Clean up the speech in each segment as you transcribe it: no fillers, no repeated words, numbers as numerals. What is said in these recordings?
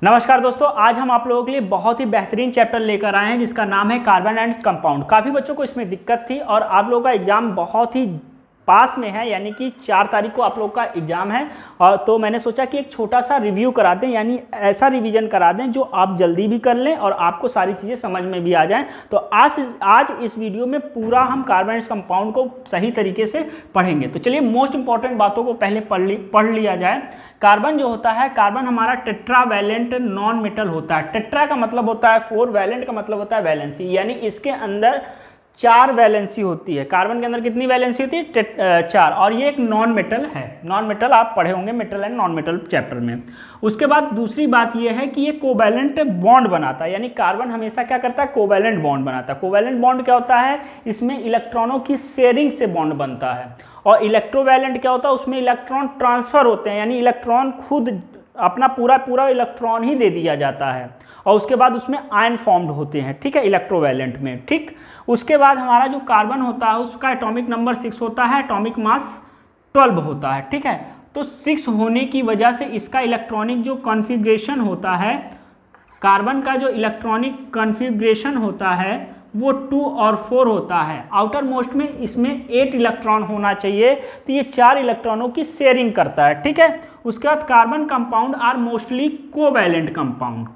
नमस्कार दोस्तों, आज हम आप लोगों के लिए बहुत ही बेहतरीन चैप्टर लेकर आए हैं जिसका नाम है कार्बन एंड कंपाउंड। काफ़ी बच्चों को इसमें दिक्कत थी और आप लोगों का एग्जाम बहुत ही पास में है, यानी कि 4 तारीख को आप लोग का एग्जाम है। और तो मैंने सोचा कि एक छोटा सा रिव्यू करा दें, यानी ऐसा रिवीजन करा दें जो आप जल्दी भी कर लें और आपको सारी चीज़ें समझ में भी आ जाएं। तो आज इस वीडियो में पूरा हम कार्बन एंड कंपाउंड को सही तरीके से पढ़ेंगे। तो चलिए मोस्ट इंपॉर्टेंट बातों को पहले पढ़ लिया जाए। कार्बन जो होता है, कार्बन हमारा टेट्रावैलेंट नॉन मेटल होता है। टेट्रा का मतलब होता है 4, वैलेंट का मतलब होता है वैलेंसी, यानी इसके अंदर 4 वैलेंसी होती है। कार्बन के अंदर कितनी वैलेंसी होती है? 4। और ये एक नॉन मेटल है। नॉन मेटल आप पढ़े होंगे metal and non metal chapter में। उसके बाद दूसरी बात ये है कि ये कोवैलेंट बॉन्ड बनाता है, यानी कार्बन हमेशा क्या करता है? कोवैलेंट बॉन्ड बनाता है। कोवैलेंट बॉन्ड क्या होता है? इसमें इलेक्ट्रॉनों की शेयरिंग से बॉन्ड बनता है। और इलेक्ट्रोवैलेंट क्या होता है? उसमें इलेक्ट्रॉन ट्रांसफर होते हैं, यानी इलेक्ट्रॉन खुद अपना पूरा इलेक्ट्रॉन ही दे दिया जाता है। और उसके बाद उसमें आयन फॉर्म्ड होते हैं, ठीक है, इलेक्ट्रोवैलेंट में। ठीक, उसके बाद हमारा जो कार्बन होता है उसका एटॉमिक नंबर 6 होता है, एटॉमिक मास 12 होता है, ठीक है। तो 6 होने की वजह से इसका इलेक्ट्रॉनिक जो कॉन्फ़िगरेशन होता है, कार्बन का जो इलेक्ट्रॉनिक कॉन्फ़िगरेशन होता है वो 2 और 4 होता है। आउटर मोस्ट में इसमें 8 इलेक्ट्रॉन होना चाहिए, तो ये 4 इलेक्ट्रॉनों की शेयरिंग करता है, ठीक है। उसके बाद carbon compound are mostly covalent compound,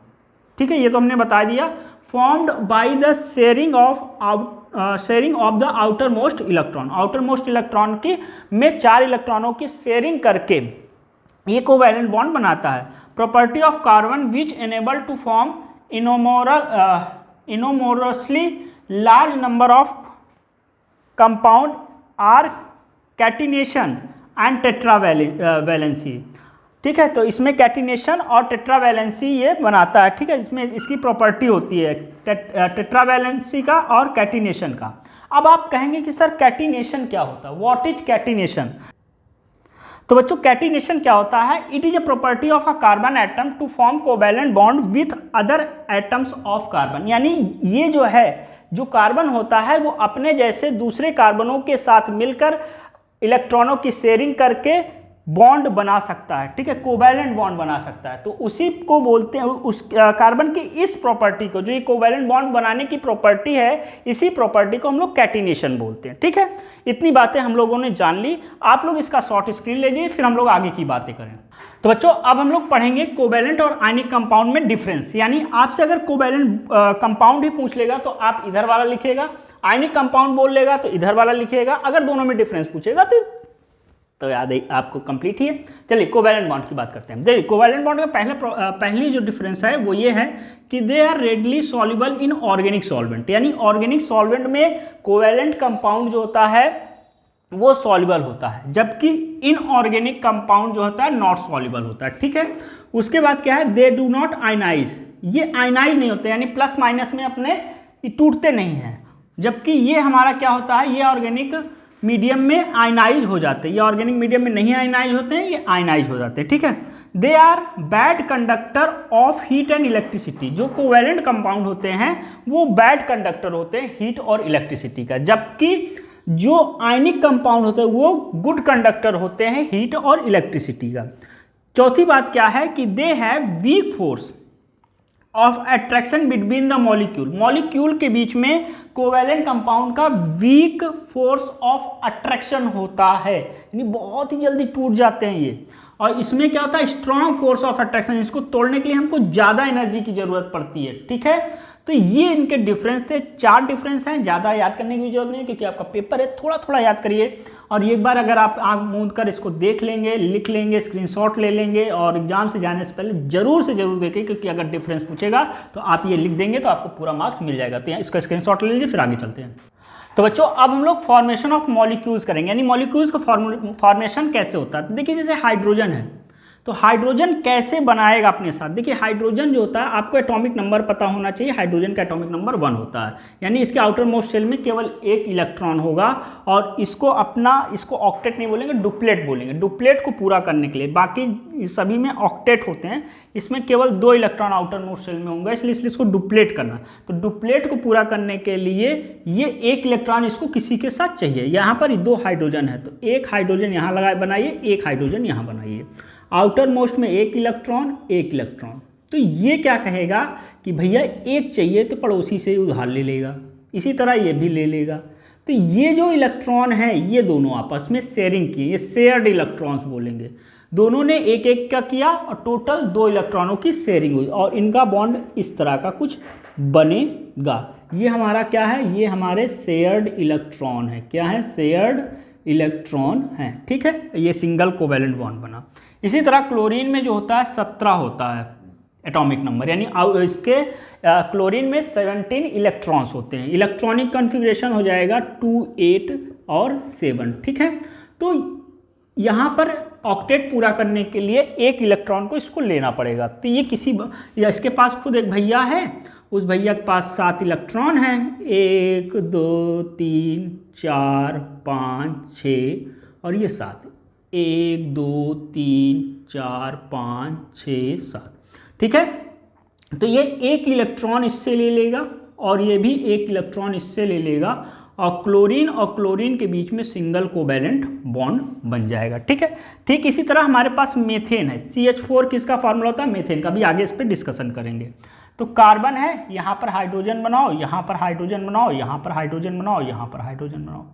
ठीक है, ये तो हमने बता दिया। Formed by the sharing of the outermost electron. Outermost electron की में 4 इलेक्ट्रॉनों की शेयरिंग करके ये कोवैलेंट बॉन्ड बनाता है। Property of carbon which enable to form enormously large number of compound are catenation and tetravalency, ठीक है। तो इसमें कैटिनेशन और टेट्रावैलेंसी ये बनाता है, ठीक है। इसमें इसकी प्रॉपर्टी होती है टेट्रावैलेंसी का और कैटिनेशन का। अब आप कहेंगे कि सर कैटिनेशन क्या होता है? What is catenation? तो बच्चों कैटिनेशन क्या होता है? It is a property of a carbon atom to form covalent bond with other atoms of carbon. यानी ये जो है, जो कार्बन होता है वो अपने जैसे दूसरे कार्बनों के साथ मिलकर इलेक्ट्रॉनों की शेयरिंग करके बॉन्ड बना सकता है, ठीक है, कोवैलेंट बॉन्ड बना सकता है। तो उसी को बोलते हैं, उस कार्बन की इस प्रॉपर्टी को, जो ये कोवैलेंट बॉन्ड बनाने की प्रॉपर्टी है, इसी प्रॉपर्टी को हम लोग कैटिनेशन बोलते हैं, ठीक है। इतनी बातें हम लोगों ने जान ली। आप लोग इसका शॉर्ट स्क्रीन लीजिए, फिर हम लोग आगे की बातें करें। तो बच्चों अब हम लोग पढ़ेंगे कोवैलेंट और आयनिक कंपाउंड में डिफरेंस। यानी आपसे अगर कोवैलेंट कंपाउंड ही पूछ लेगा तो आप इधर वाला लिखिएगा, आयनिक कंपाउंड बोल लेगा तो इधर वाला लिखिएगा। अगर दोनों में डिफरेंस पूछेगा तो याद है आपको कंप्लीट ही है। चलिए कोवैलेंट बॉन्ड की बात करते हैं। देखिए कोवैलेंट बॉन्ड का पहली जो डिफरेंस है वो ये है कि they are readily soluble in organic solvent. यानी ऑर्गेनिक सॉल्वेंट में कोवैलेंट कंपाउंड जो होता है वो सॉल्युबल होता है, जबकि इनऑर्गेनिक कंपाउंड जो होता है नॉट सॉल्युबल होता है, ठीक है। उसके बाद क्या है? They do not ionize. ये आयनाइज नहीं होते, यानी प्लस माइनस में अपने टूटते नहीं हैं, जबकि ये हमारा क्या होता है? ये ऑर्गेनिक मीडियम में आयनाइज हो जाते हैं। ये ऑर्गेनिक मीडियम में नहीं आयनाइज होते हैं, ये आयनाइज हो जाते हैं, ठीक है। They are bad conductor of heat and electricity. जो कोवैलेंट कंपाउंड होते हैं वो बैड कंडक्टर होते हैं हीट और इलेक्ट्रिसिटी का, जबकि जो आयनिक कंपाउंड होते हैं वो गुड कंडक्टर होते हैं हीट और इलेक्ट्रिसिटी का। चौथी बात क्या है कि they have weak force of attraction between the molecule. Molecule के बीच में कोवैलेंट कंपाउंड का वीक फोर्स ऑफ अट्रैक्शन होता है, यानी बहुत ही जल्दी टूट जाते हैं ये। और इसमें क्या होता है? Strong force of attraction. इसको तोड़ने के लिए हमको ज़्यादा एनर्जी की जरूरत पड़ती है, ठीक है। तो ये इनके डिफरेंस थे। 4 डिफरेंस हैं, ज़्यादा याद करने की भी जरूरत नहीं है क्योंकि आपका पेपर है, थोड़ा थोड़ा याद करिए। और एक बार अगर आप आँख मूंद कर इसको देख लेंगे, लिख लेंगे, स्क्रीनशॉट ले लेंगे और एग्जाम से जाने से पहले जरूर से जरूर देखें, क्योंकि अगर डिफरेंस पूछेगा तो आप ये लिख देंगे तो आपको पूरा मार्क्स मिल जाएगा। तो इसका स्क्रीनशॉट ले लीजिए, फिर आगे चलते हैं। तो बच्चों अब हम लोग फॉर्मेशन ऑफ मॉलिक्यूल्स करेंगे, यानी मॉलिक्यूल्स का फॉर्मेशन कैसे होता है। देखिए जैसे हाइड्रोजन है, तो हाइड्रोजन कैसे बनाएगा अपने साथ? देखिए हाइड्रोजन जो होता है, आपको एटॉमिक नंबर पता होना चाहिए। हाइड्रोजन का एटॉमिक नंबर 1 होता है, यानी इसके आउटर मोस्ट शेल में केवल 1 इलेक्ट्रॉन होगा। और इसको ऑक्टेट नहीं बोलेंगे, डुप्लेट बोलेंगे, डुप्लेट को पूरा करने के लिए। बाकी सभी में ऑक्टेट होते हैं, इसमें केवल 2 इलेक्ट्रॉन आउटर मोस्ट शेल में होंगे, इसलिए इसको डुप्लेट करना। तो डुप्लेट को पूरा करने के लिए ये 1 इलेक्ट्रॉन इसको किसी के साथ चाहिए। यहाँ पर 2 हाइड्रोजन है, तो 1 हाइड्रोजन यहाँ बनाइए, 1 हाइड्रोजन यहाँ बनाइए। आउटर मोस्ट में 1 इलेक्ट्रॉन, 1 इलेक्ट्रॉन, तो ये क्या कहेगा कि भैया एक चाहिए तो पड़ोसी से उधार ले लेगा, इसी तरह ये भी ले लेगा। तो ये जो इलेक्ट्रॉन है ये दोनों आपस में शेयरिंग किए, ये शेयर्ड इलेक्ट्रॉन्स बोलेंगे। दोनों ने एक एक का किया और टोटल 2 इलेक्ट्रॉनों की शेयरिंग हुई और इनका बॉन्ड इस तरह का कुछ बनेगा। ये हमारा क्या है, ये हमारे शेयर्ड इलेक्ट्रॉन है। क्या है, शेयर्ड इलेक्ट्रॉन है, ठीक है। ये सिंगल कोवैलेंट बॉन्ड बना। इसी तरह क्लोरीन में जो होता है 17 होता है एटॉमिक नंबर, यानी इसके क्लोरीन में 17 इलेक्ट्रॉन्स होते हैं। इलेक्ट्रॉनिक कॉन्फ़िगरेशन हो जाएगा 2, 8 और 7, ठीक है। तो यहाँ पर ऑक्टेट पूरा करने के लिए एक इलेक्ट्रॉन को इसको लेना पड़ेगा। तो ये या इसके पास खुद एक भैया है, उस भैया के पास 7 इलेक्ट्रॉन हैं, 1 2 3 4 5 6 और ये 7, 1 2 3 4 5 6 7, ठीक है। तो ये एक इलेक्ट्रॉन इससे ले लेगा और ये भी एक इलेक्ट्रॉन इससे ले लेगा और क्लोरीन के बीच में सिंगल कोवैलेंट बॉन्ड बन जाएगा, ठीक है। ठीक इसी तरह हमारे पास मेथेन है, CH4 किसका फार्मूला होता है, मेथेन का, भी आगे इस पर डिस्कशन करेंगे। तो कार्बन है, यहाँ पर हाइड्रोजन बनाओ, यहाँ पर हाइड्रोजन बनाओ, यहाँ पर हाइड्रोजन बनाओ, यहाँ पर हाइड्रोजन बनाओ,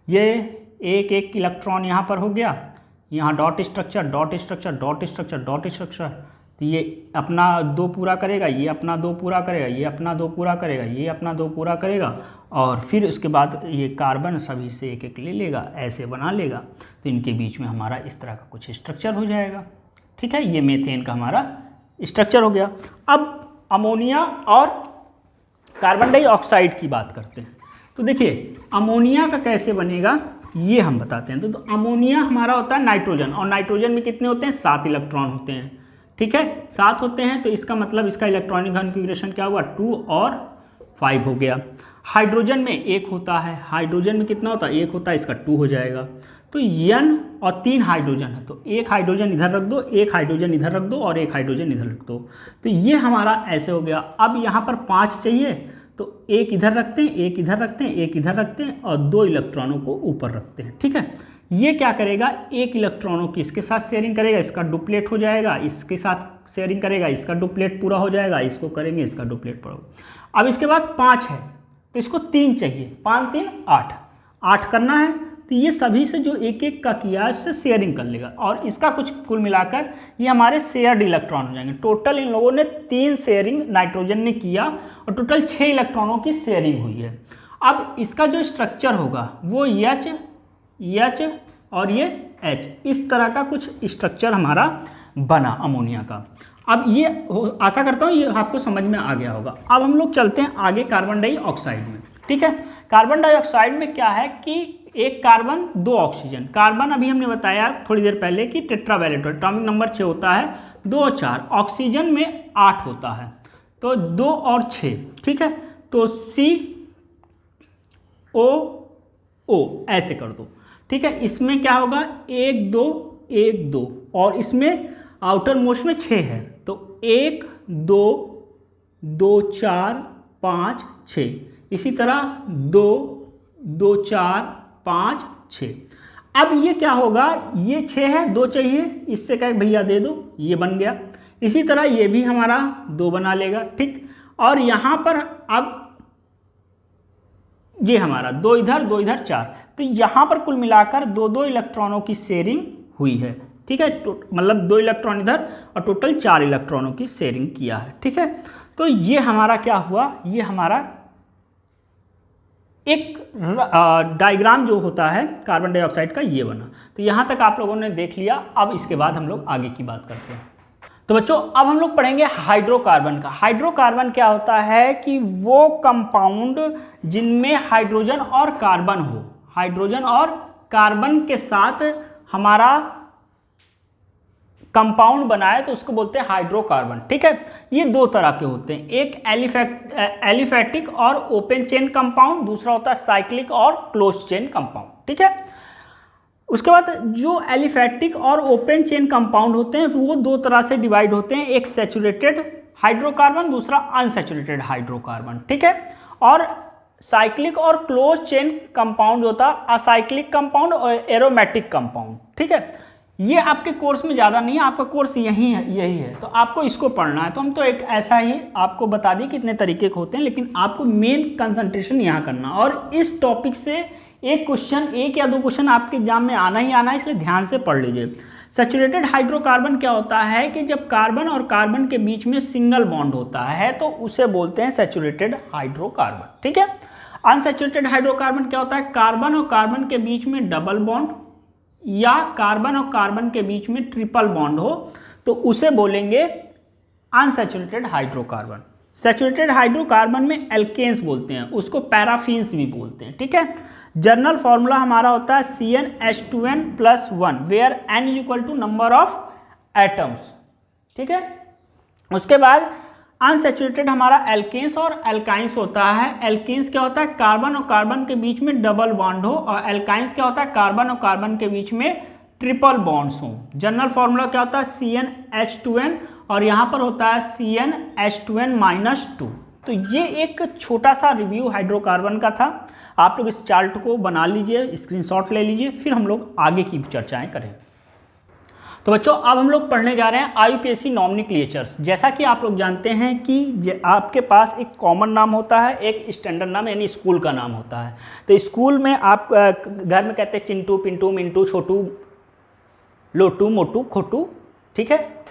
ये एक एक इलेक्ट्रॉन यहाँ पर हो गया, यहाँ dot structure dot structure dot structure dot structure. तो ये अपना 2 पूरा करेगा, ये अपना 2 पूरा करेगा, ये अपना 2 पूरा करेगा, ये अपना 2 पूरा करेगा और फिर उसके बाद ये कार्बन सभी से एक एक ले लेगा, ऐसे बना लेगा। तो इनके बीच में हमारा इस तरह का कुछ स्ट्रक्चर हो जाएगा, ठीक है। ये मेथेन का हमारा स्ट्रक्चर हो गया। अब अमोनिया और कार्बन डाइऑक्साइड की बात करते हैं। तो देखिए अमोनिया का कैसे बनेगा ये हम बताते हैं। तो अमोनिया हमारा होता है नाइट्रोजन, और नाइट्रोजन में कितने होते हैं, 7 इलेक्ट्रॉन होते हैं, ठीक है, 7 होते हैं। तो इसका मतलब इसका इलेक्ट्रॉनिक कॉन्फ़िगरेशन क्या हुआ, 2 और 5 हो गया। हाइड्रोजन में 1 होता है, हाइड्रोजन में कितना होता है, 1 होता है, इसका 2 हो जाएगा। तो N और 3 हाइड्रोजन है, तो 1 हाइड्रोजन इधर रख दो, 1 हाइड्रोजन इधर रख दो और 1 हाइड्रोजन इधर रख दो। तो ये हमारा ऐसे हो गया। अब यहाँ पर 5 चाहिए तो 1 इधर रखते हैं, 1 इधर रखते हैं, 1 इधर रखते हैं और 2 इलेक्ट्रॉनों को ऊपर रखते हैं, ठीक है। ये क्या करेगा, 1 इलेक्ट्रॉनों की इसके साथ शेयरिंग करेगा, इसका डुप्लेट हो जाएगा, इसके साथ शेयरिंग करेगा, इसका डुप्लेट पूरा हो जाएगा, इसको करेंगे, इसका डुप्लेट पूरा हो। अब इसके बाद 5 है तो इसको 3 चाहिए, 5 3 8, 8 करना है। तो ये सभी से जो एक एक का किया इससे शेयरिंग कर लेगा और इसका कुछ कुल मिलाकर ये हमारे शेयर्ड इलेक्ट्रॉन हो जाएंगे। टोटल इन लोगों ने 3 शेयरिंग नाइट्रोजन ने किया और टोटल 6 इलेक्ट्रॉनों की शेयरिंग हुई है। अब इसका जो स्ट्रक्चर होगा वो H और ये H, इस तरह का कुछ स्ट्रक्चर हमारा बना अमोनिया का। अब ये आशा करता हूँ ये आपको समझ में आ गया होगा। अब हम लोग चलते हैं आगे कार्बन डाइऑक्साइड में, ठीक है। कार्बन डाइऑक्साइड में क्या है कि एक कार्बन 2 ऑक्सीजन। कार्बन अभी हमने बताया थोड़ी देर पहले कि टेट्रावैलेंट एटॉमिक नंबर 6 होता है, 2 और 4, ऑक्सीजन में 8 होता है, तो 2 और 6, ठीक है। तो COO ऐसे कर दो, ठीक है। इसमें क्या होगा 1 2 1 2 और इसमें आउटर मोस्ट में 6 है, तो 1 2 2 4 5 6, इसी तरह 2 2 4 5 6। अब ये क्या होगा, ये 6 है, 2 चाहिए, इससे क्या भैया दे दो, ये बन गया। इसी तरह ये भी हमारा 2 बना लेगा, ठीक। और यहाँ पर अब ये हमारा 2 इधर 2 इधर 4, तो यहाँ पर कुल मिलाकर 2 इलेक्ट्रॉनों की शेयरिंग हुई है, ठीक है। मतलब 2 इलेक्ट्रॉन इधर और टोटल 4 इलेक्ट्रॉनों की शेयरिंग किया है, ठीक है। तो ये हमारा क्या हुआ, ये हमारा एक डायग्राम जो होता है कार्बन डाइऑक्साइड का ये बना। तो यहाँ तक आप लोगों ने देख लिया। अब इसके बाद हम लोग आगे की बात करते हैं। तो बच्चों अब हम लोग पढ़ेंगे हाइड्रोकार्बन का। हाइड्रोकार्बन क्या होता है कि वो कंपाउंड जिनमें हाइड्रोजन और कार्बन हो, हाइड्रोजन और कार्बन के साथ हमारा कंपाउंड बनाए तो उसको बोलते हैं हाइड्रोकार्बन, ठीक है। ये 2 तरह के होते हैं, एक एलिफैटिक और ओपन चेन कंपाउंड, दूसरा होता है साइक्लिक और क्लोज चेन कंपाउंड, ठीक है। उसके बाद जो एलिफैटिक और ओपन चेन कंपाउंड होते हैं वो 2 तरह से डिवाइड होते हैं, एक सैचुरेटेड हाइड्रोकार्बन, दूसरा अनसैचुरेटेड हाइड्रोकार्बन, ठीक है। और साइक्लिक और क्लोज चेन कंपाउंड होता है असाइक्लिक कंपाउंड और एरोमेटिक कंपाउंड, ठीक है। ये आपके कोर्स में ज़्यादा नहीं है, आपका कोर्स यही है, तो आपको इसको पढ़ना है। तो हम तो एक ऐसा ही आपको बता दिए कितने तरीके के होते हैं, लेकिन आपको मेन कंसंट्रेशन यहाँ करना। और इस टॉपिक से एक क्वेश्चन, एक या दो क्वेश्चन आपके एग्जाम में आना ही आना है, इसलिए ध्यान से पढ़ लीजिए। सैचुरेटेड हाइड्रोकार्बन क्या होता है कि जब कार्बन और कार्बन के बीच में सिंगल बॉन्ड होता है तो उसे बोलते हैं सैचुरेटेड हाइड्रोकार्बन, ठीक है। अनसैचुरेटेड हाइड्रोकार्बन क्या होता है, कार्बन और कार्बन के बीच में डबल बॉन्ड या कार्बन और कार्बन के बीच में ट्रिपल बॉन्ड हो तो उसे बोलेंगे अनसैचुरेटेड हाइड्रोकार्बन। सैचुरेटेड हाइड्रोकार्बन में एल्केन्स बोलते हैं, उसको पैराफिन्स भी बोलते हैं, ठीक है। जनरल फॉर्मूला हमारा होता है CnH2n+1 where n equal to number of atoms, ठीक है। उसके बाद अनसैचुरेटेड हमारा एल्केन्स और एल्काइंस होता है। एल्केन्स क्या होता है, कार्बन और कार्बन के बीच में डबल बॉन्ड हो, और एल्काइंस क्या होता है, कार्बन और कार्बन के बीच में ट्रिपल बॉन्ड्स हो। जनरल फॉर्मूला क्या होता है, CnH2n, और यहाँ पर होता है CnH2n-2। तो ये एक छोटा सा रिव्यू हाइड्रोकार्बन का था। आप लोग इस चार्ट को बना लीजिए, स्क्रीनशॉट ले लीजिए, फिर हम लोग आगे की चर्चाएं करें। तो बच्चों अब हम लोग पढ़ने जा रहे हैं IUPAC नॉमेनक्लेचर्स। जैसा कि आप लोग जानते हैं कि आपके पास एक कॉमन नाम होता है, एक स्टैंडर्ड नाम यानी स्कूल का नाम होता है। तो स्कूल में आप घर में कहते हैं चिंटू, पिंटू, मिंटू, छोटू, लोटू, मोटू, खोटू, ठीक है,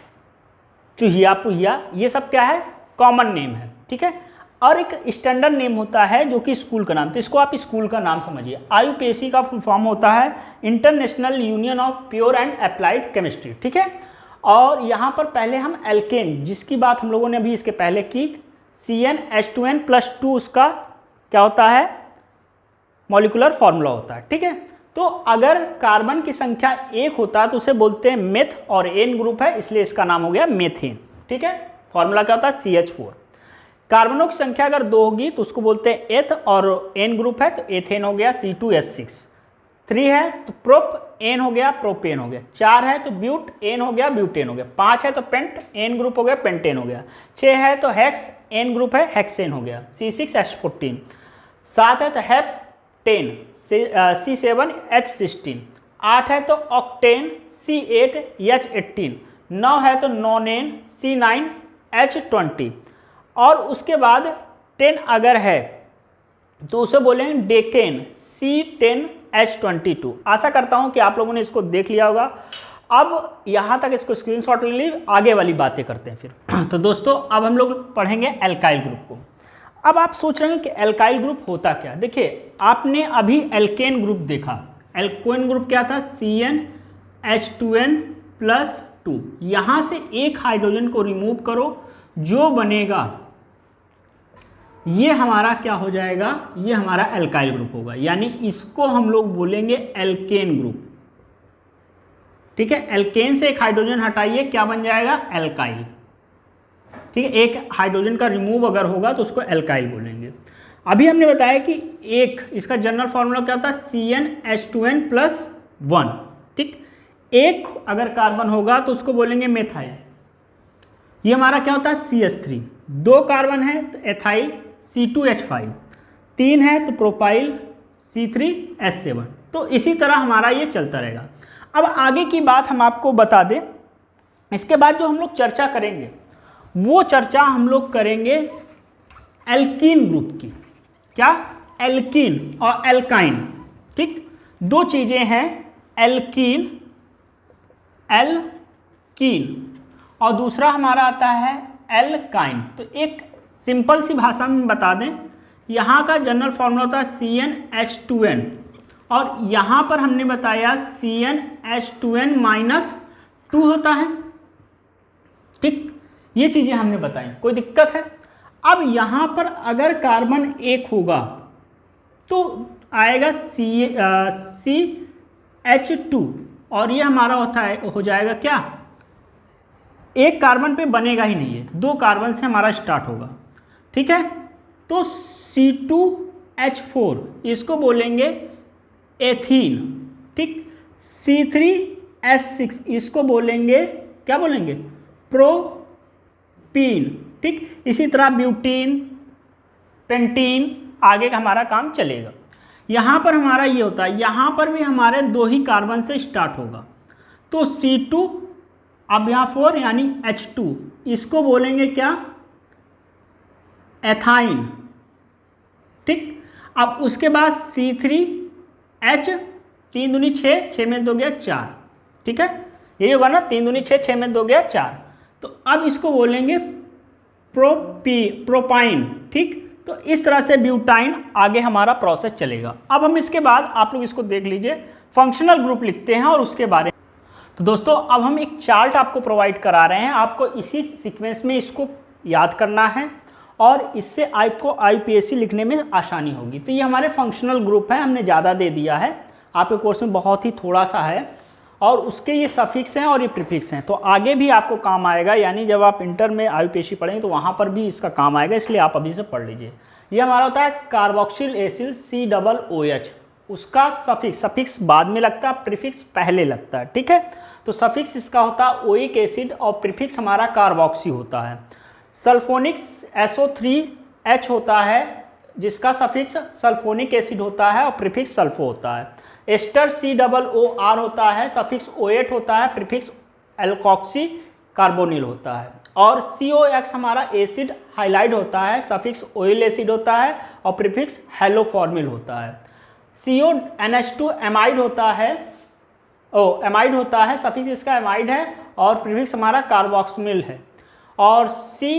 चूहिया, पुहिया, ये सब क्या है, कॉमन नेम है, ठीक है। और एक स्टैंडर्ड नेम होता है जो कि स्कूल का नाम, तो इसको आप स्कूल का नाम समझिए। IUPAC का फुल फॉर्म होता है international union of pure and applied chemistry, ठीक है। और यहाँ पर पहले हम एल्केन, जिसकी बात हम लोगों ने अभी इसके पहले की, CnH2n+2 उसका क्या होता है, मॉलिक्यूलर फॉर्मूला होता है, ठीक है। तो अगर कार्बन की संख्या 1 होता है तो उसे बोलते हैं मेथ, और एन ग्रुप है इसलिए इसका नाम हो गया मेथेन, ठीक है। फॉर्मूला क्या होता है, CH4। कार्बनों की संख्या अगर 2 होगी तो उसको बोलते हैं एथ, और एन ग्रुप है तो एथेन हो गया C2H6। 3 है तो प्रोप, एन हो गया, प्रोपेन हो गया। 4 है तो ब्यूट, एन हो गया, ब्यूटेन हो गया। 5 है तो पेंट, एन ग्रुप हो गया, पेंटेन हो गया। 6 है तो हेक्स, एन ग्रुप है, हेक्सेन हो गया, C6H14। 7 है तो हेप्टेन, C7H16। 8 है तो ऑक्टेन, C8H18। 9 है तो नॉनेन, C9H20। और उसके बाद 10 अगर है तो उसे बोलेंगे डेकेन, C10H22। आशा करता हूं कि आप लोगों ने इसको देख लिया होगा। अब यहाँ तक इसको स्क्रीनशॉट ले लीजिए, आगे वाली बातें करते हैं फिर। तो दोस्तों अब हम लोग पढ़ेंगे एल्काइल ग्रुप को। अब आप सोच रहे हैं कि एल्काइल ग्रुप होता क्या, देखिए आपने अभी एल्केन ग्रुप देखा। एल्केन ग्रुप क्या था, CnH2n+2। यहाँ से एक हाइड्रोजन को रिमूव करो, जो बनेगा ये हमारा क्या हो जाएगा, ये हमारा एल्काइल ग्रुप होगा, यानी इसको हम लोग बोलेंगे एल्केन ग्रुप, ठीक है। एल्केन से एक हाइड्रोजन हटाइए, क्या बन जाएगा, एल्काइल, ठीक है। एक हाइड्रोजन का रिमूव अगर होगा तो उसको एल्काइल बोलेंगे। अभी हमने बताया कि एक, इसका जनरल फॉर्मूला क्या होता है, CnH2n+1, ठीक। एक अगर कार्बन होगा तो उसको बोलेंगे मेथाइल, ये हमारा क्या होता है, CH3। 2 कार्बन है तो एथाइल, C2H5। 3 है तो प्रोपाइल, C3H7। तो इसी तरह हमारा ये चलता रहेगा। अब आगे की बात हम आपको बता दें, इसके बाद जो हम लोग चर्चा करेंगे वो चर्चा हम लोग करेंगे एल्कीन ग्रुप की। क्या, एल्कीन और एल्काइन, ठीक, 2 चीजें हैं, एल्कीन, और दूसरा हमारा आता है एल्काइन। तो एक सिंपल सी भाषा में बता दें, यहाँ का जनरल फॉर्मूला होता है CnH2n, और यहाँ पर हमने बताया CnH2n-2 होता है, ठीक। ये चीज़ें हमने बताई, कोई दिक्कत है। अब यहाँ पर अगर कार्बन 1 होगा तो आएगा CH2, और ये हमारा होता है, हो जाएगा क्या, एक कार्बन पे बनेगा ही नहीं है, 2 कार्बन से हमारा स्टार्ट होगा, ठीक है। तो C2H4 इसको बोलेंगे एथीन, ठीक। C3H6 इसको बोलेंगे, क्या बोलेंगे, प्रोपीन, ठीक। इसी तरह ब्यूटीन, पेंटीन, आगे का हमारा काम चलेगा। यहाँ पर हमारा ये होता है, यहाँ पर भी हमारे 2 ही कार्बन से स्टार्ट होगा, तो C2 अब यहाँ 4 यानी H2, इसको बोलेंगे क्या, एथाइन। ठीक, अब उसके बाद C3H, 3 दूनी 6, 6 में 2 गया 4। ठीक है, यही होगा ना, 3 दूनी 6, 6 में 2 गया 4। तो अब इसको बोलेंगे प्रोपाइन। ठीक, तो इस तरह से ब्यूटाइन आगे हमारा प्रोसेस चलेगा। अब हम इसके बाद आप लोग इसको देख लीजिए, फंक्शनल ग्रुप लिखते हैं और उसके बारे में। तो दोस्तों अब हम एक चार्ट आपको प्रोवाइड करा रहे हैं, आपको इसी सीक्वेंस में इसको याद करना है और इससे आपको IUPAC लिखने में आसानी होगी। तो ये हमारे फंक्शनल ग्रुप है, हमने ज़्यादा दे दिया है, आपके कोर्स में बहुत ही थोड़ा सा है, और उसके ये सफिक्स हैं और ये प्रीफिक्स हैं, तो आगे भी आपको काम आएगा, यानी जब आप इंटर में IUPAC पढ़ेंगे तो वहाँ पर भी इसका काम आएगा, इसलिए आप अभी से पढ़ लीजिए। ये हमारा होता है कार्बोक्सिल एसिल COOH, उसका सफिक्स बाद में लगता है, प्रीफिक्स पहले लगता है। ठीक है, तो सफिक्स इसका होता है ओइक एसिड और प्रीफिक्स हमारा कार्बोक्सी होता है। सल्फोनिक SO3H होता है, जिसका सफिक्स सल्फोनिक एसिड होता है और प्रीफिक्स सल्फो होता है। एस्टर COOR होता है, सफिक्स O8 होता है, प्रीफिक्स एल्कोक्सी कार्बोनिल होता है। और COX हमारा एसिड हाइलाइड होता है, सफिक्स ऑयल एसिड होता है और प्रीफिक्स हेलोफॉर्मिल होता है। CONH2 एमाइड होता है, एमाइड होता है, सफिक्स इसका एमाइड है और प्रीफिक्स हमारा कार्बोक्सिल है। और C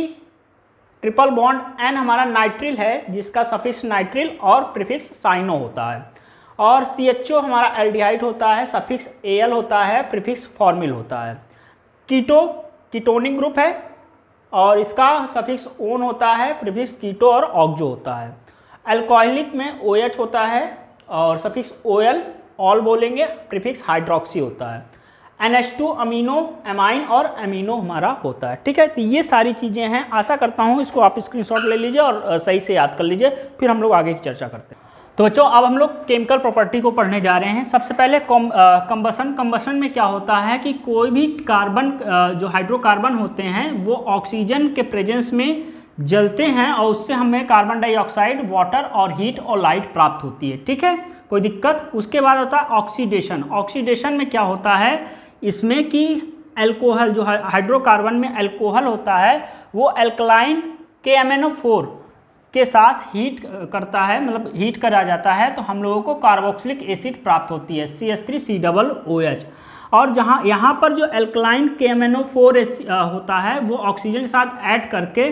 ट्रिपल बॉन्ड N हमारा नाइट्रिल है, जिसका सफिक्स नाइट्रिल और प्रीफिक्स साइनो होता है। और CHO हमारा एल्डिहाइड होता है, सफिक्स Al होता है, प्रीफिक्स फॉर्मिल होता है। कीटोनिक ग्रुप है और इसका सफिक्स ओन होता है, प्रीफिक्स कीटो और ऑक्जो होता है। अल्कोहलिक में OH होता है और सफिक्स OL ऑल बोलेंगे, प्रीफिक्स हाइड्रोक्सी होता है। NH2 अमीनो एमाइन और अमीनो हमारा होता है। ठीक है, तो ये सारी चीज़ें हैं, आशा करता हूँ इसको आप स्क्रीनशॉट ले लीजिए और सही से याद कर लीजिए, फिर हम लोग आगे की चर्चा करते हैं। तो बच्चों अब हम लोग केमिकल प्रॉपर्टी को पढ़ने जा रहे हैं। सबसे पहले कंबसन में क्या होता है कि कोई भी कार्बन जो हाइड्रोकार्बन होते हैं वो ऑक्सीजन के प्रेजेंस में जलते हैं और उससे हमें कार्बन डाइऑक्साइड, वाटर और हीट और लाइट प्राप्त होती है। ठीक है, कोई दिक्कत। उसके बाद होता है ऑक्सीडेशन। ऑक्सीडेशन में क्या होता है, इसमें कि एल्कोहल, जो हाइड्रोकार्बन में एल्कोहल होता है वो एल्कलाइन KMnO4 के साथ हीट करता है, मतलब हीट करा जाता है, तो हम लोगों को कार्बोक्सिलिक एसिड प्राप्त होती है CH3COOH। और जहाँ यहाँ पर जो एल्कलाइन KMnO4 होता है वो ऑक्सीजन के साथ ऐड करके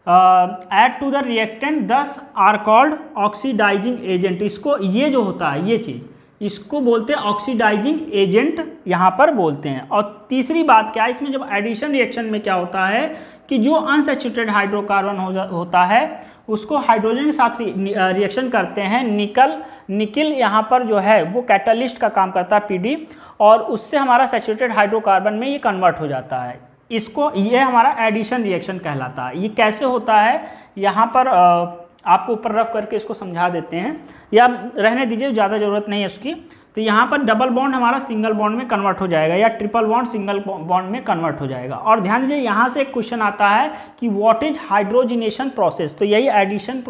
ऐड टू द रिएक्टेंट, दस आर कॉल्ड ऑक्सीडाइजिंग एजेंट। इसको ये जो होता है ये चीज़, इसको बोलते हैं ऑक्सीडाइजिंग एजेंट, यहाँ पर बोलते हैं। और तीसरी बात क्या है, इसमें जब एडिशन रिएक्शन में क्या होता है कि जो अनसैचुरेटेड हाइड्रोकार्बन होता है उसको हाइड्रोजन के साथ रिएक्शन करते हैं, निकिल यहाँ पर जो है वो कैटलिस्ट का काम करता है PD, और उससे हमारा सैचुरेटेड हाइड्रोकार्बन में ये कन्वर्ट हो जाता है। इसको ये हमारा एडिशन रिएक्शन कहलाता है। ये कैसे होता है, यहाँ पर आपको ऊपर रफ करके इसको समझा देते हैं, या रहने दीजिए, ज़्यादा ज़रूरत नहीं है उसकी। तो यहाँ पर डबल बॉन्ड हमारा सिंगल बॉन्ड में कन्वर्ट हो जाएगा या ट्रिपल बॉन्ड सिंगल बॉन्ड में कन्वर्ट हो जाएगा। और ध्यान दीजिए यहाँ से एक क्वेश्चन आता है कि व्हाट इज हाइड्रोजिनेशन प्रोसेस। तो यही एडिशन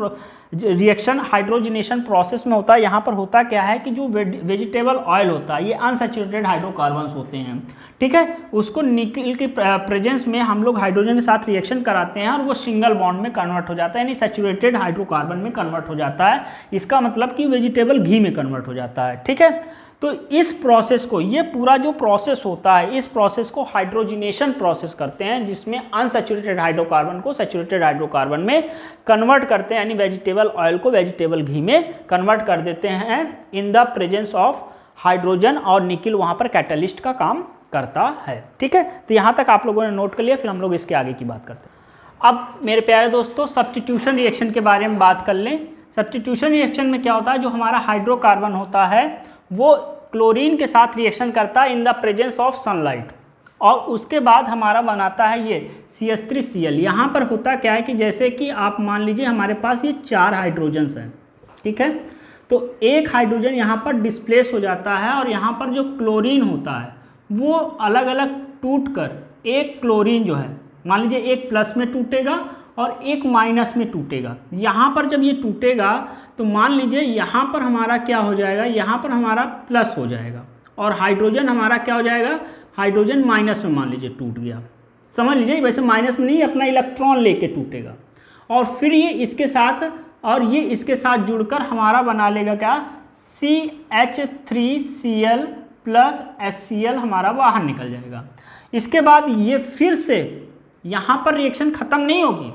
रिएक्शन हाइड्रोजिनेशन प्रोसेस में होता है। यहाँ पर होता क्या है कि जो वेजिटेबल ऑयल होता है ये अनसैचुरेटेड हाइड्रोकार्बन्स होते हैं, ठीक है, उसको निकल के प्रेजेंस में हम लोग हाइड्रोजन के साथ रिएक्शन कराते हैं और वो सिंगल बॉन्ड में कन्वर्ट हो जाता है, यानी सैचुरेटेड हाइड्रोकार्बन में कन्वर्ट हो जाता है। इसका मतलब कि वेजिटेबल घी में कन्वर्ट हो जाता है। ठीक है, तो इस प्रोसेस को, ये पूरा जो प्रोसेस होता है इस प्रोसेस को हाइड्रोजिनेशन प्रोसेस करते हैं, जिसमें अनसैचुरेटेड हाइड्रोकार्बन को सैचुरेटेड हाइड्रोकार्बन में कन्वर्ट करते हैं, यानी वेजिटेबल ऑयल को वेजिटेबल घी में कन्वर्ट कर देते हैं in the presence of hydrogen, और निकिल वहाँ पर कैटलिस्ट का काम करता है। ठीक है, तो यहाँ तक आप लोगों ने नोट कर लिया, फिर हम लोग इसके आगे की बात करते हैं। अब मेरे प्यारे दोस्तों सब्स्टिट्यूशन रिएक्शन के बारे में बात कर लें। सब्स्टिट्यूशन रिएक्शन में क्या होता है, जो हमारा हाइड्रोकार्बन होता है वो क्लोरीन के साथ रिएक्शन करता है in the presence of sunlight, और उसके बाद हमारा बनाता है ये CH3Cl। यहाँ पर होता क्या है कि जैसे कि आप मान लीजिए हमारे पास ये 4 हाइड्रोजन्स हैं, ठीक है, तो एक हाइड्रोजन यहाँ पर डिस्प्लेस हो जाता है और यहाँ पर जो क्लोरीन होता है वो अलग अलग टूट कर एक क्लोरीन जो है, मान लीजिए एक प्लस में टूटेगा और एक माइनस में टूटेगा। यहाँ पर जब ये टूटेगा तो मान लीजिए यहाँ पर हमारा क्या हो जाएगा, यहाँ पर हमारा प्लस हो जाएगा और हाइड्रोजन हमारा क्या हो जाएगा, हाइड्रोजन माइनस में मान लीजिए टूट गया, समझ लीजिए, वैसे माइनस में नहीं, अपना इलेक्ट्रॉन लेके टूटेगा, और फिर ये इसके साथ और ये इसके साथ जुड़कर हमारा बना लेगा क्या, CH3Cl प्लस HCl हमारा बाहर निकल जाएगा। इसके बाद ये फिर से यहाँ पर रिएक्शन ख़त्म नहीं होगी,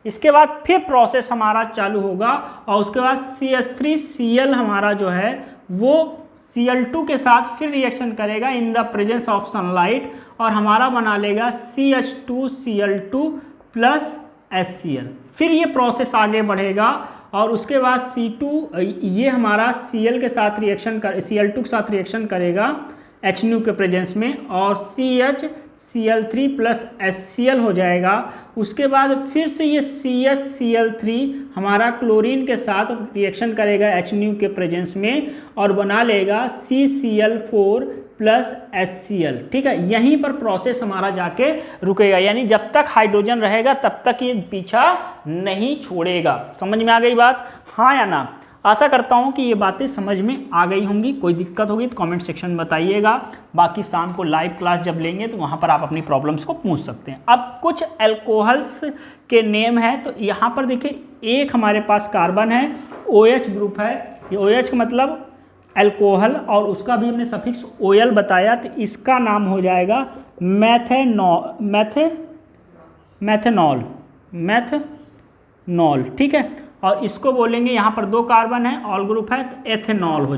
इसके बाद फिर प्रोसेस हमारा चालू होगा और उसके बाद CH3Cl हमारा जो है वो Cl2 के साथ फिर रिएक्शन करेगा in the presence of sunlight और हमारा बना लेगा CH2Cl2 प्लस HCl। फिर ये प्रोसेस आगे बढ़ेगा और उसके बाद C2 ये हमारा Cl के साथ रिएक्शन कर Cl2 के साथ रिएक्शन करेगा HNO के प्रेजेंस में और CHCl3 प्लस HCl हो जाएगा। उसके बाद फिर से ये CHCl3 हमारा क्लोरीन के साथ रिएक्शन करेगा HNO के प्रेजेंस में और बना लेगा CCl4 प्लस HCl। ठीक है, यहीं पर प्रोसेस हमारा जाके रुकेगा, यानी जब तक हाइड्रोजन रहेगा तब तक ये पीछा नहीं छोड़ेगा। समझ में आ गई बात, हाँ या ना? आशा करता हूँ कि ये बातें समझ में आ गई होंगी। कोई दिक्कत होगी तो कमेंट सेक्शन में बताइएगा। बाकी शाम को लाइव क्लास जब लेंगे तो वहाँ पर आप अपनी प्रॉब्लम्स को पूछ सकते हैं। अब कुछ अल्कोहल्स के नेम है, तो यहाँ पर देखिए एक हमारे पास कार्बन है, OH ग्रुप है, ये OH का मतलब अल्कोहल और उसका भी हमने सफिक्स OL बताया, तो इसका नाम हो जाएगा मैथेनॉल। ठीक है, और इसको बोलेंगे, यहाँ पर 2 कार्बन है, ऑल ग्रुप है, तो एथेनॉल हो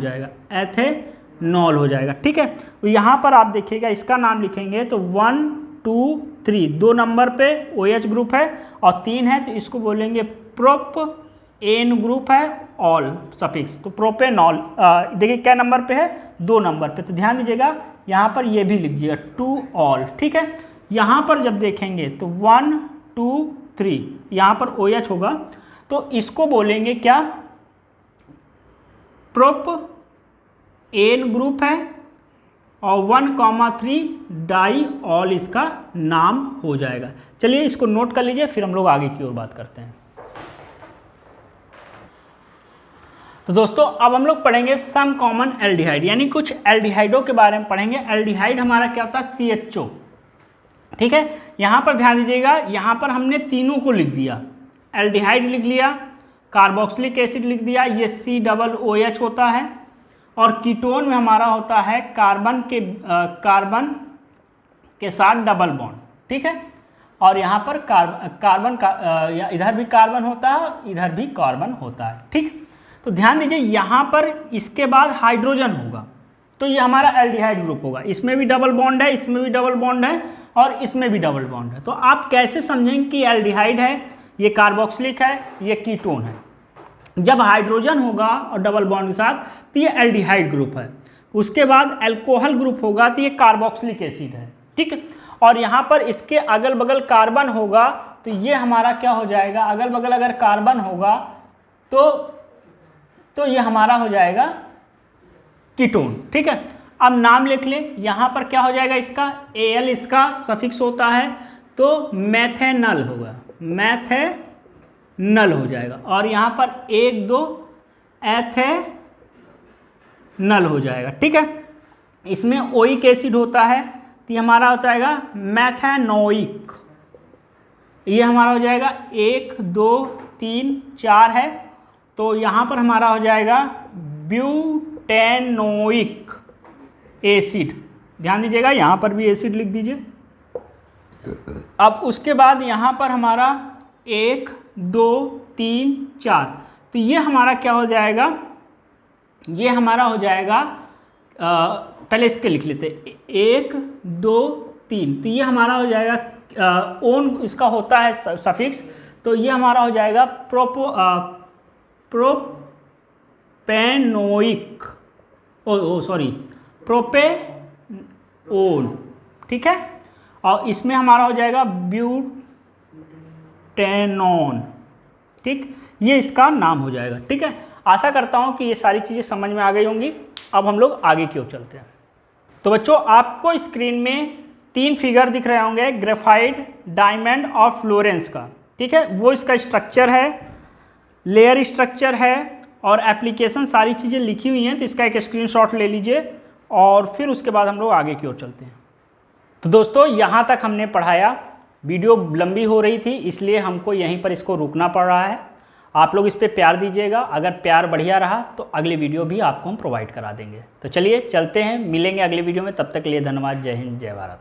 जाएगा। ठीक है, तो यहाँ पर आप देखिएगा इसका नाम लिखेंगे तो 1 2 3 2 नंबर पे OH ग्रुप है और 3 है, तो इसको बोलेंगे प्रोपेन ग्रुप है, ऑल सफिक्स, तो प्रोपेनॉल। देखिए क्या नंबर पे है, 2 नंबर पे, तो ध्यान दीजिएगा यहाँ पर ये भी लिखिएगा 2 ऑल। ठीक है, यहाँ पर जब देखेंगे तो 1 2 3 यहाँ पर OH होगा, तो इसको बोलेंगे क्या, प्रोपेन ग्रुप है और 1,3 डाई ऑल इसका नाम हो जाएगा। चलिए इसको नोट कर लीजिए, फिर हम लोग आगे की ओर बात करते हैं। तो दोस्तों अब हम लोग पढ़ेंगे सम कॉमन एल्डिहाइड, यानी कुछ एल्डिहाइडों के बारे में पढ़ेंगे। एल्डिहाइड हमारा क्या होता है, CHO। ठीक है, यहाँ पर ध्यान दीजिएगा, यहाँ पर हमने तीनों को लिख दिया, एल्डिहाइड लिख लिया, कार्बोक्सिलिक एसिड लिख दिया, ये COOH होता है, और कीटोन में हमारा होता है कार्बन के साथ डबल बॉन्ड। ठीक है, और यहाँ पर कार्बन का इधर भी कार्बन होता है, इधर भी कार्बन होता है। ठीक, तो ध्यान दीजिए यहाँ पर इसके बाद हाइड्रोजन होगा, तो ये हमारा एल्डिहाइड ग्रुप होगा। इसमें भी डबल बॉन्ड है, इसमें भी डबल बॉन्ड है और इसमें भी डबल बॉन्ड है। तो आप कैसे समझेंगे कि एल्डिहाइड है, ये कार्बोक्सिलिक है, ये कीटोन है। जब हाइड्रोजन होगा और डबल बॉन्ड के साथ तो ये एल्डिहाइड ग्रुप है। उसके बाद अल्कोहल ग्रुप होगा तो ये कार्बोक्सिलिक एसिड है। ठीक है, और यहाँ पर इसके अगल बगल कार्बन होगा तो ये हमारा क्या हो जाएगा, अगल बगल अगर कार्बन होगा तो ये हमारा हो जाएगा कीटोन। ठीक है, अब नाम लिख लें, यहाँ पर क्या हो जाएगा, इसका Al इसका सफिक्स होता है, तो मैथेनल होगा, मैथेनल हो जाएगा, और यहाँ पर 1 2 एथेनल हो जाएगा। ठीक है, इसमें ओइक एसिड होता है तो ये हमारा हो जाएगा मैथेनोइक, ये हमारा हो जाएगा 1 2 3 4 है, तो यहाँ पर हमारा हो जाएगा ब्यूटेनोइक एसिड। ध्यान दीजिएगा यहाँ पर भी एसिड लिख दीजिए। अब उसके बाद यहाँ पर हमारा 1 2 3 4, तो ये हमारा क्या हो जाएगा, ये हमारा हो जाएगा पहले इसके लिख लेते 1 2 3, तो ये हमारा हो जाएगा ओन इसका होता है सफिक्स, तो ये हमारा हो जाएगा प्रोपेनोइक प्रोपेओन। ठीक है, और इसमें हमारा हो जाएगा ब्यूटेनॉन। ठीक, ये इसका नाम हो जाएगा। ठीक है, आशा करता हूँ कि ये सारी चीज़ें समझ में आ गई होंगी। अब हम लोग आगे की ओर चलते हैं। तो बच्चों आपको स्क्रीन में 3 फिगर दिख रहे होंगे, ग्रेफाइट, डायमंड और फ्लोरेंस का। ठीक है, वो इसका स्ट्रक्चर है, लेयर स्ट्रक्चर है और एप्लीकेशन सारी चीज़ें लिखी हुई हैं, तो इसका एक स्क्रीनशॉट ले लीजिए और फिर उसके बाद हम लोग आगे की ओर चलते हैं। तो दोस्तों यहाँ तक हमने पढ़ाया। वीडियो लंबी हो रही थी इसलिए हमको यहीं पर इसको रुकना पड़ रहा है। आप लोग इस पर प्यार दीजिएगा, अगर प्यार बढ़िया रहा तो अगली वीडियो भी आपको हम प्रोवाइड करा देंगे। तो चलिए चलते हैं, मिलेंगे अगली वीडियो में, तब तक के लिए धन्यवाद। जय हिंद, जय भारत।